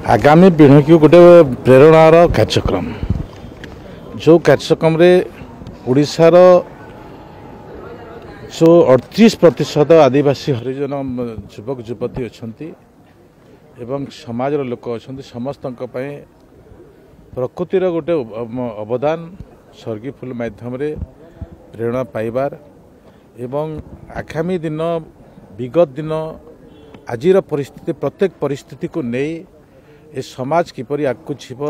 आगामी पीढ़ी को गोटे प्रेरणार कार्यक्रम जो कार्यक्रम रे ओडिशार जो 38% आदिवासी हरिजन युवक युवती अच्छा एवं समाज लोक अच्छा समस्त प्रकृतिर गोटे अवदान स्वर्गीय फुल माध्यम प्रेरणा पाइबार एवं आगामी दिन विगत दिन आजिर परिस्थिति प्रत्येक परिस्थिति को नहीं ए समाज किपरि आगु जीव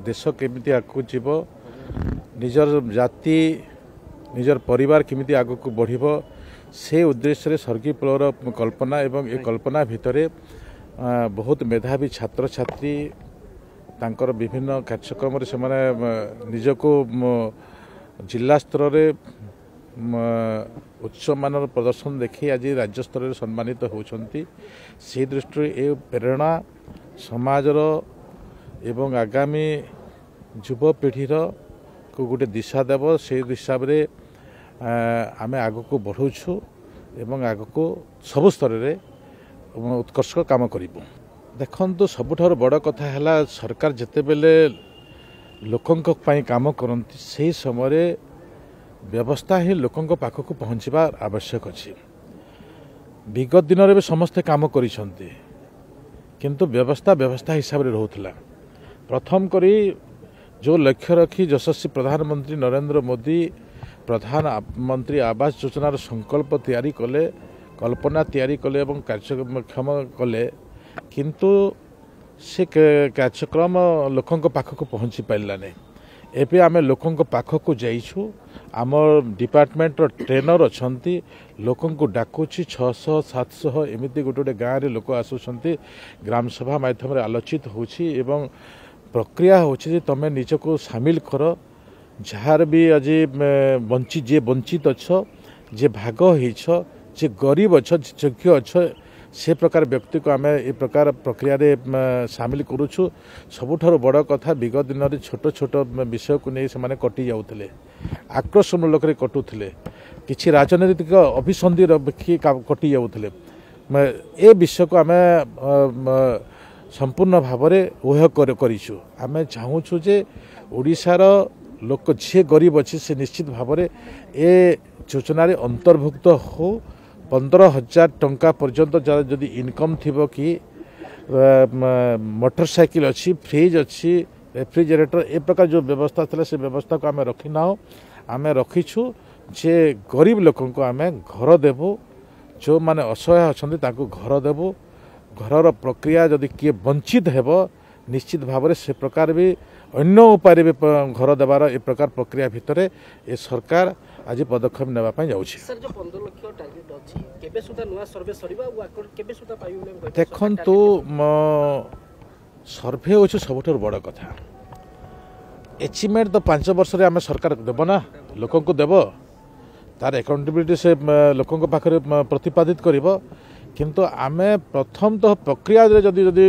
देश केमिति आगु जीव निजर जाति निजर परिवार केमिति आगु को बढ़िबो से उद्देश्य रे स्वर्गीय फुलर कल्पना एवं ए कल्पना भितरे बहुत मेधावी छात्र छात्री तांकर विभिन्न कार्यक्रम से माने निजको जिला स्तर रे उच्च मानर प्रदर्शन देखी आज राज्य स्तर में सम्मानित होती से दृष्टि ए प्रेरणा समाजर एवं आगामी युवपीढ़ीर को गोटे दिशा देव से हिसाब से आम आग को बढ़ाऊँ एवं आग को सबु स्तर में उत्कर्ष काम करूँ। देखो सबुठार बड़ कथा है सरकार जिते बेले लोकंक पई काम करती से समय व्यवस्था ही लोकंक पाखक पहुँचवा आवश्यक अच्छी। विगत दिन में समस्ते काम करिसेंती किंतु व्यवस्था व्यवस्था हिसाब से रोला। प्रथम करी जो लक्ष्य रखी यशस्वी प्रधानमंत्री नरेंद्र मोदी प्रधानमंत्री आवास योजनार संकल्प तैयारी कले कल्पना तैयारी कले एवं कार्यक्षम कले किंतु से कार्यक्रम लोकंक पाखक पहुँची पारा नहीं। एवं आम लोकंक पाखक जाइछु आम डिपार्टमेंट ट्रेनर अच्छा लोक डाकुची 600-700 एमती गोटे गोटे गाँव में लोक आसुंच ग्राम सभा माध्यम आलोचित होची एवं प्रक्रिया होची तमें निजको सामिल कर जार भी आज वंचित अच्छ जे भाग होछ जे गरीब अच्छ योग्य अच्छ से प्रकार व्यक्ति को आम ए प्रकार प्रक्रिया रे सामिल करुछु। सबुठार बड़ कथा विगत दिन में छोट छोट विषय को नहीं से कटि जाऊे आक्रोशमूलक कटुले किसी राजनैतिक अभिसंधि रखी कटि जाऊे ए विषय को आम संपूर्ण भाव में ऊह करूँ। आम चाहूँ जे ओडिशार लोक जी गरीब अच्छे से निश्चित भाव में ए योजन अंतर्भुक्त हो 15,000 टंका पर्यंत जदि इनकम थी कि मोटरसाइकिल अच्छी फ्रिज अच्छी रेफ्रिजरेटर ए प्रकार जो व्यवस्था थी से व्यवस्था को आम रखिना आम रखीछु जे गरीब लोक आम घर देवु जो माने असहाय अच्छा घर देवु घर प्रक्रिया जदि किए वंचित हेब निश्चित भाव से प्रकार भी अन्य उपाय भी घर देवार ए प्रकार प्रक्रिया भितर ए सरकार आज पदक्षेप नापी जाऊँगी। देखु सर्भे हूँ सबुठ बड़ कथा एचिवमेंट तो 5 वर्ष आम सरकार देव ना लोक देव तार अकाउंटेबिलिटी से लोक पाखे प्रतिपादित कर किंतु आम प्रथम तो प्रक्रिया जदि जदि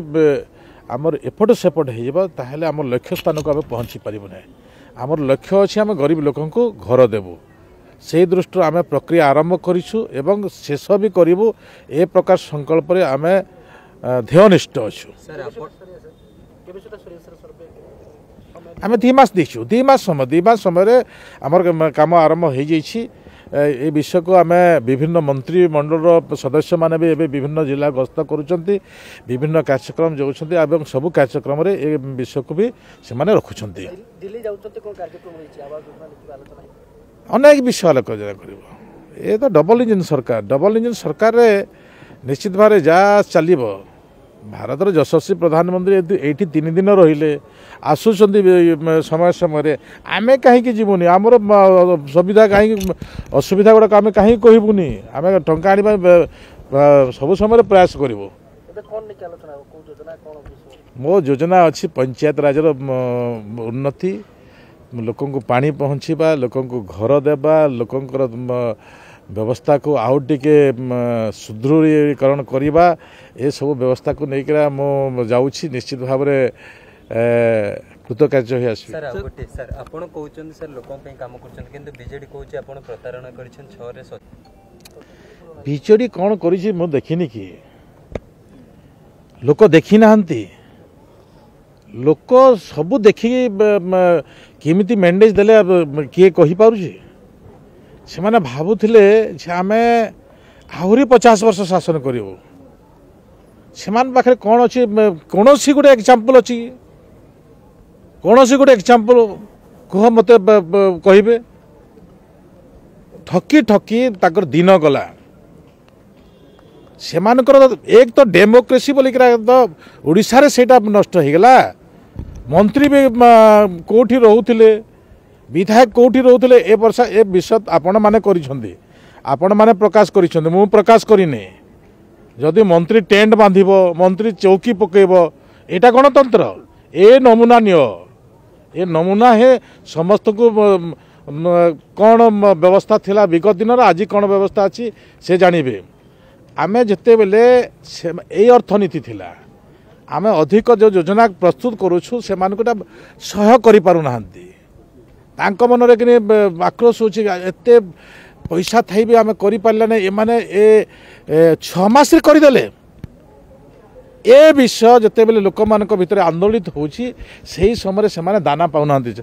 आमर एपट सेपट होताल आम लक्ष्य स्थान को आम पहुँची पारूँ ना। आमर लक्ष्य अच्छे आम गरीब लोक घर देवु से दृष्टि आम प्रक्रिया आरंभ करूँ एवं शेष भी करूँ ए प्रकार संकल्प आम ध्येयनिष्ठ अच्छु। आम 2 मास देचु 2 मास समय आमर काम आरंभ हो जाइए। ए विषय को आम विभिन्न मंत्रिमंडल सदस्य माने भी विभिन्न जिला गस्त करुँच विभिन्न कार्यक्रम जो सबू कार्यक्रम ए विषय को भी से रखुंट अनेक विषय आलोचना कर। ये तो डबल इंजिन सरकार रे निश्चित भाव जहाँ चलो भारतर यशस्वी प्रधानमंत्री ये 3 दिन रहिले आसुँच समय समय आम कहीं जीवनी आमर सुविधा कहीं असुविधा गुड़ाक आम कहीं कहबूनी आम टंका आने सब समय प्रयास करूँ। मो योजना अच्छी पंचायत राजर उन्नति लोक पानी पहुँचवा लोक घर देवा लोकंर व्यवस्था को आउ टिके सुदृढ़ीकरण करवा ये सब व्यवस्था को लेकर मु जाऊँगी निश्चित भाव में कृतकार्य सर आपण कहउछन सर लोकन पे काम करछन किंतु बीजेडी कहउछ आपण प्रतारणा करछन 6 रे बीजेडी कोन करिछि मु देखिनि कि लोक देखि नाहंती लोक सबू देखिकी केमिति मैंडेज देले किए कहीपे से मैंने भावुले आम आहरी 50 वर्ष शासन करूँ से पाखे कौन अच्छी कौन सी गोटे एग्जाम्पल अच्छी कौन सी गोटे एग्जाम्पल कह मत कहे ठकी ठकी ताकर दिन गला से एक तो डेमोक्रेसी बोलिक तो ओडिशा रे सेटा नष्ट हो गला मंत्री भी कोठी रोहुथिले विधायक कोठी रोहुथिले ए वर्ष ए विषय आपण माने करिसंदी आपण माने प्रकाश करिसंदी मु प्रकाश करिने जदि मंत्री टेंट बांधिबो मंत्री चौकी पकेबो एटा गणतंत्र ए नमूना नियो ए नमूना है समस्त को कौन व्यवस्था थिला विगत दिन आज कौन व्यवस्था अच्छी से जानवे आमे जिते बेले यही अर्थनीति थिला आमे अधिक जो योजना प्रस्तुत करूछु से मानकुटा सह करि पारु नाहंती तांको मनरे कि आक्रोश होछि एते पैसा थाई भी आमे करि पारला नै ए माने ए 6 मास रे करि देले ए विषय जिते बेले लोक मानक भितर आंदोलित होछि सेही समय से माने दाना पाउ नाहंती